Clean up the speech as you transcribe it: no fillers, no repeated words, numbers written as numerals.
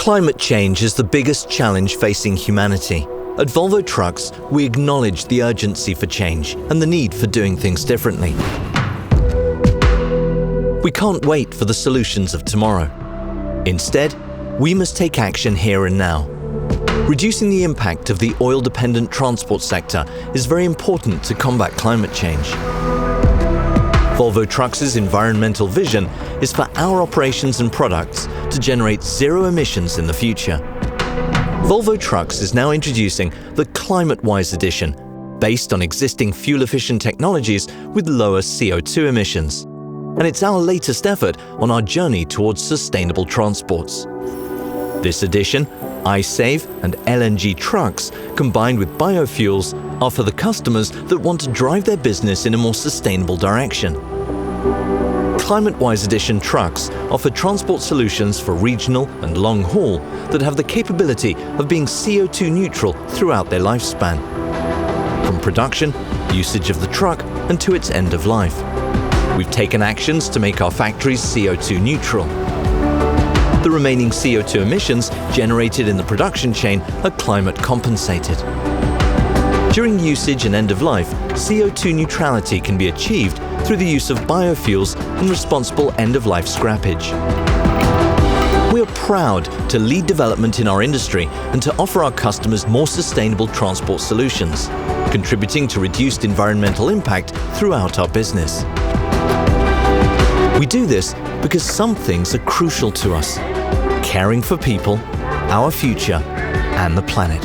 Climate change is the biggest challenge facing humanity. At Volvo Trucks, we acknowledge the urgency for change and the need for doing things differently. We can't wait for the solutions of tomorrow. Instead, we must take action here and now. Reducing the impact of the oil-dependent transport sector is very important to combat climate change. Volvo Trucks' environmental vision is for our operations and products to generate zero emissions in the future. Volvo Trucks is now introducing the Climate-Wise Edition, based on existing fuel-efficient technologies with lower CO2 emissions. And it's our latest effort on our journey towards sustainable transports. This edition, iSave and LNG trucks, combined with biofuels, are for the customers that want to drive their business in a more sustainable direction. Climate-Wise Edition trucks offer transport solutions for regional and long haul that have the capability of being CO2 neutral throughout their lifespan, from production, usage of the truck, and to its end of life. We've taken actions to make our factories CO2 neutral. The remaining CO2 emissions generated in the production chain are climate compensated. During usage and end of life, CO2 neutrality can be achieved through the use of biofuels and responsible end-of-life scrappage. We are proud to lead development in our industry and to offer our customers more sustainable transport solutions, contributing to reduced environmental impact throughout our business. We do this because some things are crucial to us: caring for people, our future, and the planet.